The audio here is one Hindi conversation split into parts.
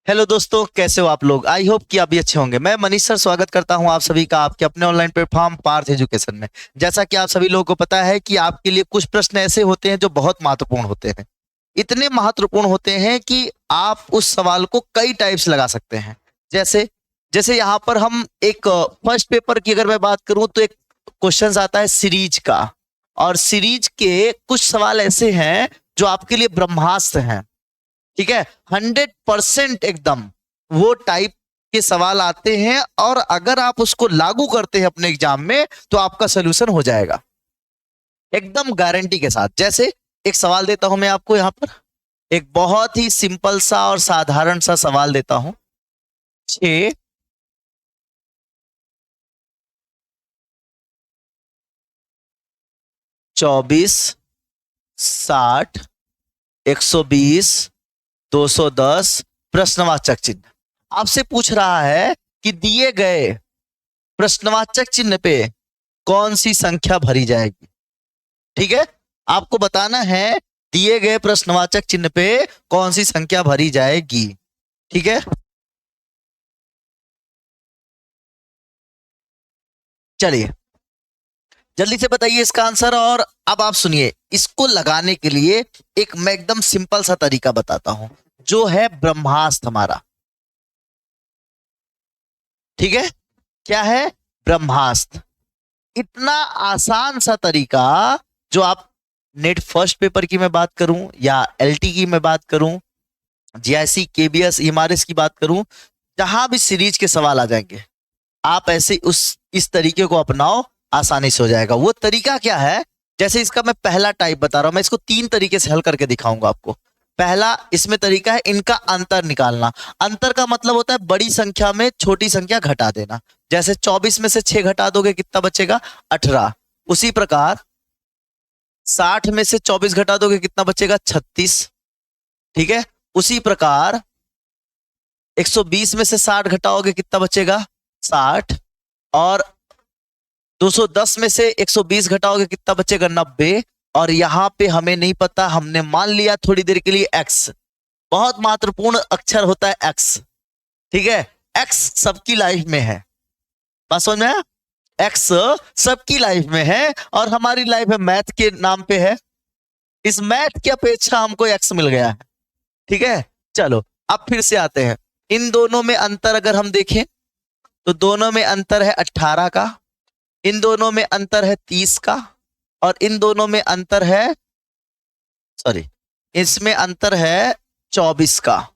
हेलो दोस्तों, कैसे हो आप लोग। आई होप कि आप भी अच्छे होंगे। मैं मनीष सर स्वागत करता हूं आप सभी का आपके अपने ऑनलाइन प्लेटफॉर्म पार्थ एजुकेशन में। जैसा कि आप सभी लोगों को पता है कि आपके लिए कुछ प्रश्न ऐसे होते हैं जो बहुत महत्वपूर्ण होते हैं। इतने महत्वपूर्ण होते हैं कि आप उस सवाल को कई टाइप्स लगा सकते हैं। जैसे जैसे यहाँ पर हम एक फर्स्ट पेपर की अगर मैं बात करूं तो एक क्वेश्चन आता है सीरीज का। और सीरीज के कुछ सवाल ऐसे हैं जो आपके लिए ब्रह्मास्त्र हैं। ठीक है, 100% एकदम वो टाइप के सवाल आते हैं और अगर आप उसको लागू करते हैं अपने एग्जाम में तो आपका सोल्यूशन हो जाएगा एकदम गारंटी के साथ। जैसे एक सवाल देता हूं मैं आपको यहां पर, एक बहुत ही सिंपल सा और साधारण सा सवाल देता हूं। 6 24 60 120 210 प्रश्नवाचक चिन्ह आपसे पूछ रहा है कि दिए गए प्रश्नवाचक चिन्ह पे कौन सी संख्या भरी जाएगी। ठीक है, आपको बताना है दिए गए प्रश्नवाचक चिन्ह पे कौन सी संख्या भरी जाएगी। ठीक है, चलिए जल्दी से बताइए इसका आंसर। और अब आप सुनिए, इसको लगाने के लिए एक मैं एकदम सिंपल सा तरीका बताता हूं जो है ब्रह्मास्त्र हमारा। ठीक है, क्या है? ब्रह्मास्त्र। इतना आसान सा तरीका जो आप नेट फर्स्ट पेपर की मैं बात करूं या एलटी की मैं बात करूं, जीआईसी केबीएस एमआरएस की बात करूं, जहां भी सीरीज के सवाल आ जाएंगे आप ऐसे उस इस तरीके को अपनाओ, आसानी से हो जाएगा। वो तरीका क्या है? जैसे इसका मैं पहला टाइप बता रहा हूं, मैं इसको 3 तरीके से हल करके दिखाऊंगा आपको। पहला इसमें तरीका है इनका अंतर निकालना। अंतर का मतलब होता है बड़ी संख्या में छोटी संख्या घटा देना। जैसे 24 में से 6 घटा दोगे कितना बचेगा? 18। उसी प्रकार 60 में से 24 घटा दोगे कितना बचेगा? 36। ठीक है, उसी प्रकार 120 में से 60 घटाओगे कितना बचेगा? 60। और 210 में से 120 घटाओगे कितना बचेगा? 90। और यहां पे हमें नहीं पता, हमने मान लिया थोड़ी देर के लिए एक्स। बहुत महत्वपूर्ण अक्षर होता है एक्स। ठीक है, एक्स सबकी लाइफ में है। बात समझ में आया? एक्स सबकी लाइफ में है और हमारी लाइफ में मैथ के नाम पे है। इस मैथ की अपेक्षा हमको एक्स मिल गया है। ठीक है, चलो अब फिर से आते हैं। इन दोनों में अंतर अगर हम देखें तो दोनों में अंतर है 18 का, इन दोनों में अंतर है 30 का, और इन दोनों में अंतर है, सॉरी, इसमें अंतर है 24 का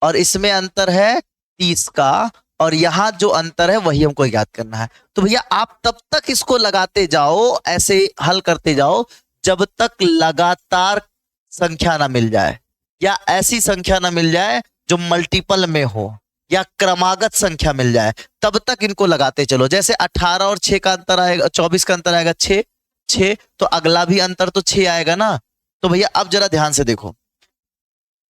और इसमें अंतर है 30 का। और यहां जो अंतर है वही हमको याद करना है। तो भैया आप तब तक इसको लगाते जाओ, ऐसे हल करते जाओ जब तक लगातार संख्या ना मिल जाए या ऐसी संख्या ना मिल जाए जो मल्टीपल में हो या क्रमागत संख्या मिल जाए, तब तक इनको लगाते चलो। जैसे 18 और 6 का अंतर आएगा, 24 का अंतर आएगा 6 6, तो अगला भी अंतर तो 6 आएगा ना। तो भैया अब जरा ध्यान से देखो,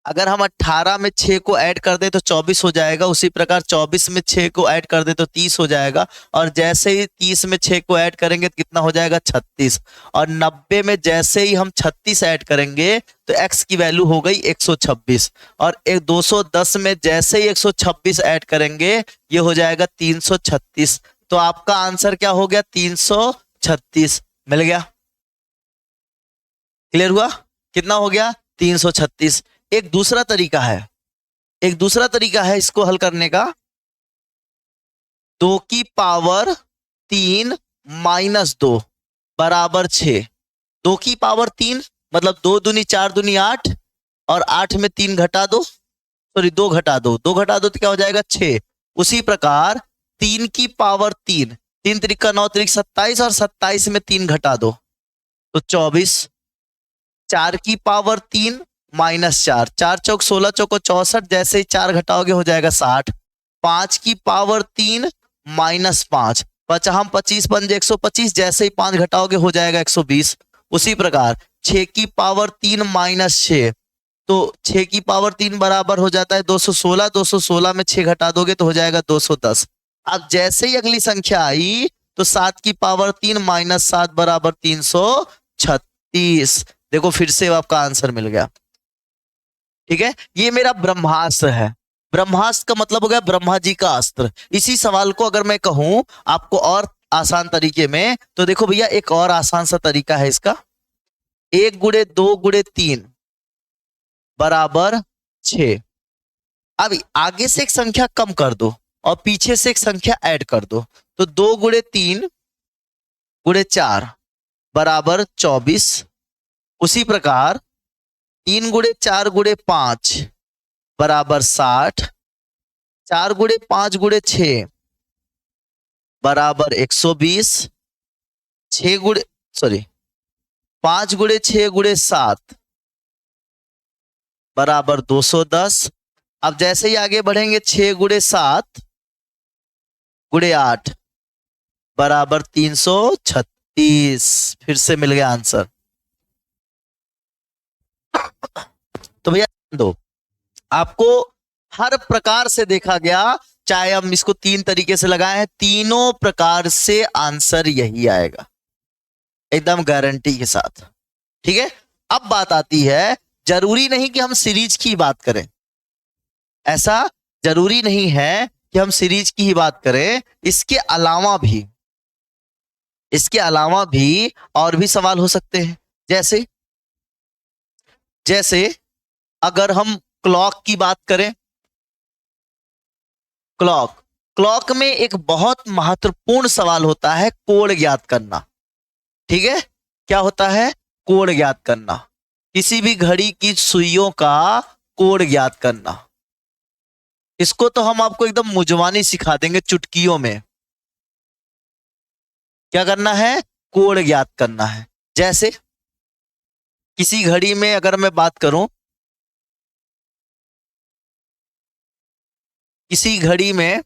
अगर हम 18 में 6 को ऐड कर दे तो 24 हो जाएगा। उसी प्रकार 24 में 6 को ऐड कर दे तो 30 हो जाएगा। और जैसे ही 30 में 6 को ऐड करेंगे तो कितना हो जाएगा? 36। और 90 में जैसे ही हम 36 ऐड करेंगे तो x की वैल्यू हो गई 126। और एक 210 में जैसे ही 126 ऐड करेंगे ये हो जाएगा 336। तो आपका आंसर क्या हो गया? 336 मिल गया। क्लियर हुआ? कितना हो गया? 336। एक दूसरा तरीका है, एक दूसरा तरीका है इसको हल करने का। 2 की पावर 3 -2 बराबर 6। 2 की पावर 3 मतलब 2 दूनी 4 दूनी 8, और 8 में 3 घटा दो, सॉरी 2 घटा दो, 2 घटा दो तो क्या हो जाएगा? 6। उसी प्रकार 3 की पावर 3, 3 त्रिका 9 त्रिक 27, और 27 में 3 घटा दो तो 24। 4 की पावर 3 -4, 4 चौक 16 चौको 64, जैसे ही 4 घटाओगे हो जाएगा 60। 5 की पावर 3 -5, हम 25 पंजे 125, जैसे ही 5 घटाओगे हो जाएगा 120। उसी प्रकार 6 की पावर 3 -6, तो 6 की पावर 3 बराबर हो जाता है 216। 216 में 6 घटा दोगे तो हो जाएगा 210। अब जैसे ही अगली संख्या आई तो 7 की पावर 3 -7 बराबर 336। देखो फिर से आपका आंसर मिल गया। ठीक है, ये मेरा ब्रह्मास्त्र है। ब्रह्मास्त्र का मतलब हो गया ब्रह्मा जी का अस्त्र। इसी सवाल को अगर मैं कहूं आपको और आसान तरीके में, तो देखो भैया एक और आसान सा तरीका है इसका। 1 × 2 × 3 बराबर 6। अब आगे से एक संख्या कम कर दो और पीछे से एक संख्या ऐड कर दो, तो 2 × 3 × 4 बराबर 24। उसी प्रकार 3 × 4 × 5 बराबर 60। 4 × 5 × 6 बराबर 120। 5 × 6 × 7 बराबर 210। अब जैसे ही आगे बढ़ेंगे 6 × 7 × 8 बराबर 336। फिर से मिल गया आंसर। तो भैया दो आपको हर प्रकार से देखा गया, चाहे हम इसको 3 तरीके से लगाए हैं, तीनों प्रकार से आंसर यही आएगा एकदम गारंटी के साथ। ठीक है, अब बात आती है, जरूरी नहीं कि हम सीरीज की बात करें, ऐसा जरूरी नहीं है कि हम सीरीज की ही बात करें। इसके अलावा भी और भी सवाल हो सकते हैं। जैसे अगर हम क्लॉक की बात करें, क्लॉक में एक बहुत महत्वपूर्ण सवाल होता है कोण ज्ञात करना। ठीक है, क्या होता है? कोण ज्ञात करना, किसी भी घड़ी की सुइयों का कोण ज्ञात करना। इसको तो हम आपको एकदम मुजवानी सिखा देंगे चुटकियों में। क्या करना है? कोण ज्ञात करना है। जैसे किसी घड़ी में अगर मैं बात करूं, किसी घड़ी में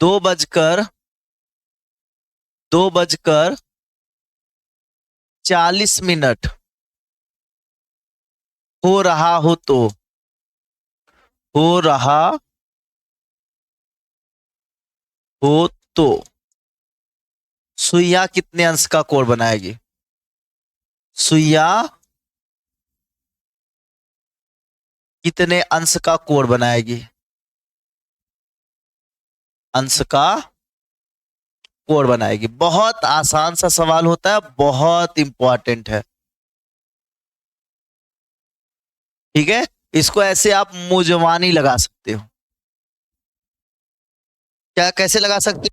2:40 हो रहा हो तो सुइया कितने अंश का कोण बनाएगी? सुइया कितने अंश का कोण बनाएगी? अंश का कोण बनाएगी। बहुत आसान सा सवाल होता है, बहुत इंपॉर्टेंट है। ठीक है, इसको ऐसे आप मुजवानी लगा सकते हो। क्या कैसे लगा सकते हो?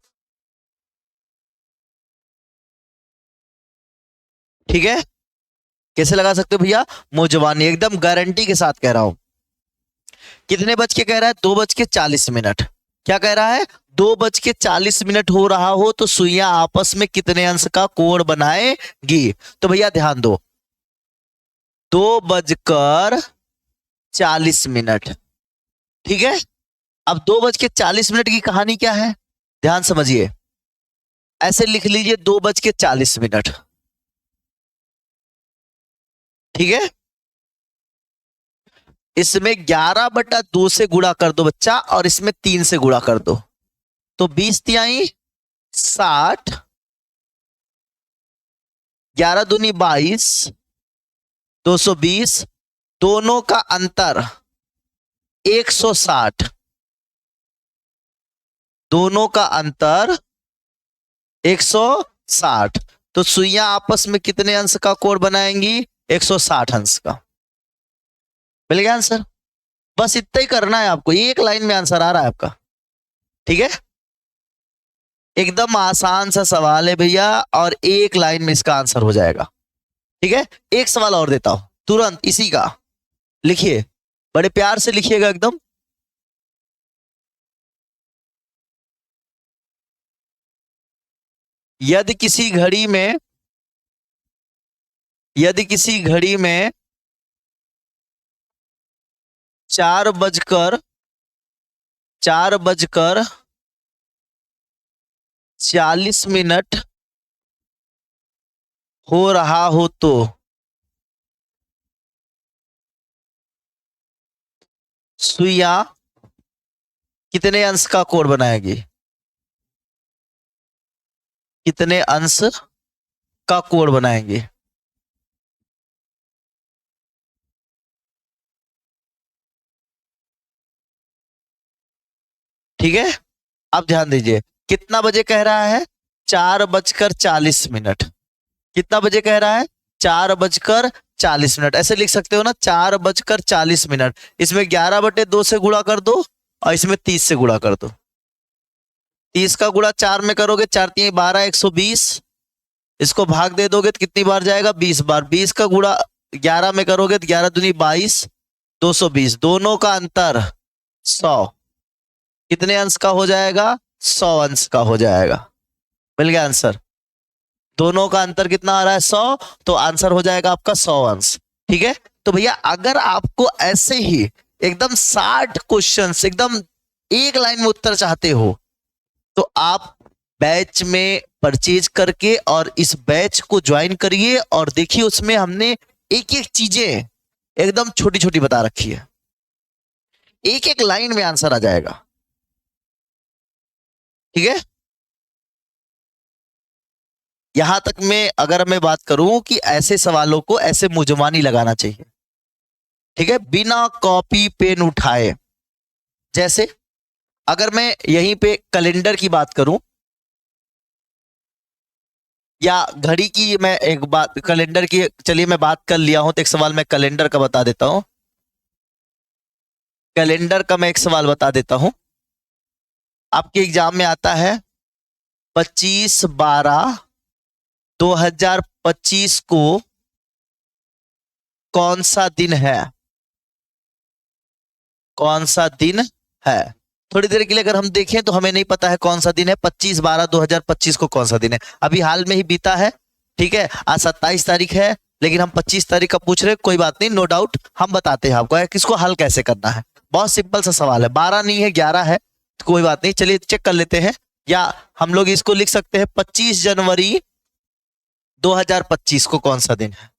ठीक है, कैसे लगा सकते हो भैया? मुजवानी, एकदम गारंटी के साथ कह रहा हूं। कितने बज के कह रहा है? 2:40। क्या कह रहा है? 2:40 हो रहा हो तो सुइयां आपस में कितने अंश का कोण बनाएगी? तो भैया ध्यान दो, 2:40। ठीक है, अब 2:40 की कहानी क्या है, ध्यान समझिए। ऐसे लिख लीजिए 2:40। ठीक है, इसमें 11/2 से गुणा कर दो बच्चा, और इसमें 3 से गुणा कर दो, तो 20×3 = 60, 11×2 = 22, 220, दोनों का अंतर 160, दोनों का अंतर 160। तो सुइयां आपस में कितने अंश का कोण बनाएंगी? 160 अंश का। मिल गया आंसर। बस इतना ही करना है आपको, एक लाइन में आंसर आ रहा है आपका। ठीक है, एकदम आसान सा सवाल है भैया, और एक लाइन में इसका आंसर हो जाएगा। ठीक है, एक सवाल और देता हूं तुरंत इसी का, लिखिए, बड़े प्यार से लिखिएगा एकदम। यदि किसी घड़ी में 4:40 हो रहा हो तो सुइया कितने अंश का कोण बनाएगी? कितने अंश का कोण बनाएंगे? ठीक है, अब ध्यान दीजिए कितना बजे कह रहा है, 4:40। कितना बजे कह रहा है, 4:40। ऐसे लिख सकते हो ना, 4:40। इसमें 11/2 से गुणा कर दो और इसमें 30 से गुणा कर दो। 30 का गुणा 4 में करोगे, 4 3 12, 120। इसको भाग दे दोगे तो कितनी बार जाएगा, 20 बार। 20 का गुणा 11 में करोगे तो 11 दूनी 22, 220। दोनों का अंतर 100। कितने अंश का हो जाएगा, 100 अंश का हो जाएगा। मिल गया आंसर। दोनों का अंतर कितना आ रहा है, 100, तो आंसर हो जाएगा आपका 100 अंश। ठीक है, तो भैया अगर आपको ऐसे ही एकदम 60 क्वेश्चंस एकदम एक लाइन में उत्तर चाहते हो तो आप बैच में परचेज करके और इस बैच को ज्वाइन करिए और देखिए उसमें हमने एक एक चीजें एकदम छोटी छोटी बता रखी है, एक एक लाइन में आंसर आ जाएगा। ठीक है, यहां तक में अगर मैं बात करूं कि ऐसे सवालों को ऐसे मुजमानी लगाना चाहिए। ठीक है, बिना कॉपी पेन उठाए। जैसे अगर मैं यहीं पे कैलेंडर की बात करूं या घड़ी की, मैं एक बात कैलेंडर की, चलिए मैं बात कर लिया हूं तो एक सवाल मैं कैलेंडर का बता देता हूं। कैलेंडर का मैं एक सवाल बता देता हूं, आपके एग्जाम में आता है 25/12/2025 को कौन सा दिन है, कौन सा दिन है। थोड़ी देर के लिए अगर हम देखें तो हमें नहीं पता है कौन सा दिन है, 25/12/2025 को कौन सा दिन है, अभी हाल में ही बीता है। ठीक है, आज 27 तारीख है लेकिन हम 25 तारीख का पूछ रहे हैं, कोई बात नहीं, नो डाउट हम बताते हैं आपको किसको हल कैसे करना है। बहुत सिंपल सा सवाल है, 12 नहीं है 11 है, तो कोई बात नहीं, चलिए चेक कर लेते हैं। या हम लोग इसको लिख सकते हैं 25 जनवरी 2025 को कौन सा दिन है।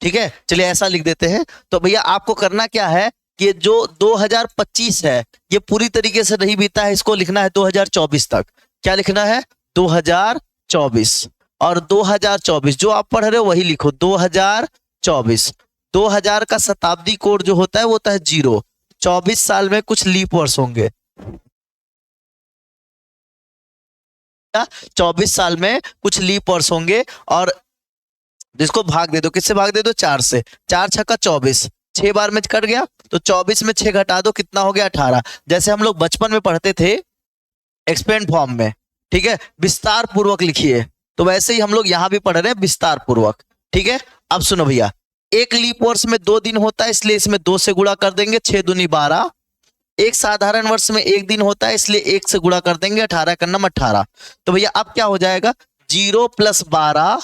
ठीक है, चलिए ऐसा लिख देते हैं। तो भैया आपको करना क्या है कि जो 2025 है ये पूरी तरीके से नहीं बीता है, इसको लिखना है 2024 तक। क्या लिखना है, 2024। और 2024 जो आप पढ़ रहे हो वही लिखो, 2024। 2000 का शताब्दी कोड जो होता है वो होता है 0। 24 साल में कुछ लीप वर्ष होंगे, 24 साल में कुछ लीप वर्ष होंगे। और जिसको भाग दे दो, किससे भाग दे दो, 4 से। 4 छक्का 24, 6 बार में कट गया, तो 24 में 6 घटा दो, कितना हो गया, 18। जैसे हम लोग बचपन में पढ़ते थे एक्सपेंड फॉर्म में, ठीक है, विस्तार पूर्वक लिखिए, तो वैसे ही हम लोग यहां भी पढ़ रहे हैं विस्तार पूर्वक। ठीक है, अब सुनो भैया, एक लीप वर्ष में 2 दिन होता है इसलिए इसमें 2 से गुणा कर देंगे, 6 दूनी 12। एक साधारण वर्ष में 1 दिन होता है इसलिए 1 से गुणा कर देंगे, 18 का नंबर 18। तो भैया अब क्या हो जाएगा, 0 + 12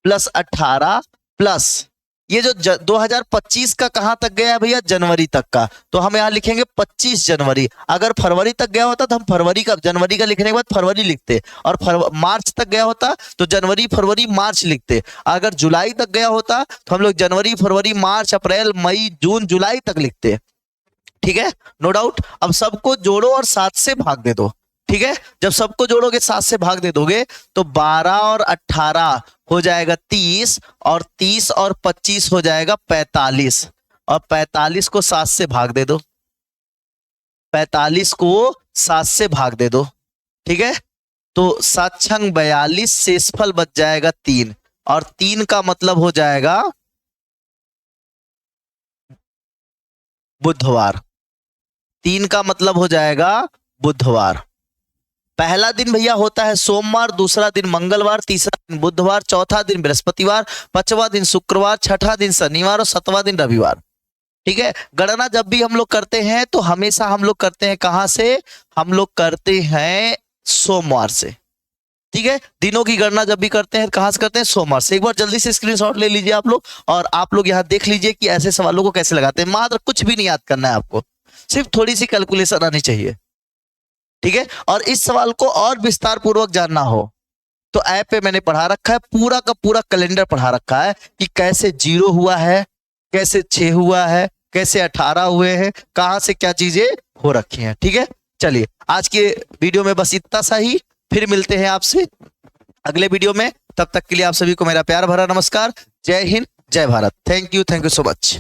+ 18 प्लस ये जो 2025 का कहां तक गया है भैया, जनवरी तक का, तो हम यहां लिखेंगे 25 जनवरी। अगर फरवरी तक गया होता तो हम फरवरी का, जनवरी का लिखने के बाद फरवरी लिखते, और मार्च तक गया होता तो जनवरी फरवरी मार्च लिखते। अगर जुलाई तक गया होता तो हम लोग जनवरी फरवरी मार्च अप्रैल मई जून जुलाई तक लिखते। ठीक है, नो डाउट। अब सबको जोड़ो और 7 से भाग दे दो। ठीक है, जब सबको जोड़ोगे 7 से भाग दे दोगे तो 12 और 18 हो जाएगा 30, और 30 और 25 हो जाएगा 45, और 45 को 7 से भाग दे दो, 45 को 7 से भाग दे दो। ठीक है, तो 7 छंग 42, शेषफल बच जाएगा 3, और 3 का मतलब हो जाएगा बुधवार। 3 का मतलब हो जाएगा बुधवार। पहला दिन भैया होता है सोमवार, दूसरा दिन मंगलवार, तीसरा दिन बुधवार, चौथा दिन बृहस्पतिवार, 5वां दिन शुक्रवार, 6ठा दिन शनिवार और 7वां दिन रविवार। ठीक है, गणना जब भी हम लोग करते हैं तो हमेशा हम लोग करते हैं कहां से, हम लोग करते हैं सोमवार से। ठीक है, दिनों की गणना जब भी करते हैं कहां से करते हैं, सोमवार से। एक बार जल्दी से स्क्रीनशॉट ले लीजिए आप लोग, और आप लोग यहां देख लीजिए कि ऐसे सवालों को कैसे लगाते हैं। मात्र कुछ भी नहीं याद करना है आपको, सिर्फ थोड़ी सी कैलकुलेशन आनी चाहिए। ठीक है, और इस सवाल को और विस्तार पूर्वक जानना हो तो ऐप पे मैंने पढ़ा रखा है, पूरा का पूरा कैलेंडर पढ़ा रखा है कि कैसे 0 हुआ है, कैसे 6 हुआ है, कैसे 18 हुए हैं, कहां से क्या चीजें हो रखी हैं। ठीक है, चलिए आज के वीडियो में बस इतना सा ही, फिर मिलते हैं आपसे अगले वीडियो में। तब तक के लिए आप सभी को मेरा प्यार भरा नमस्कार। जय हिंद, जय Bharat. Thank you so much.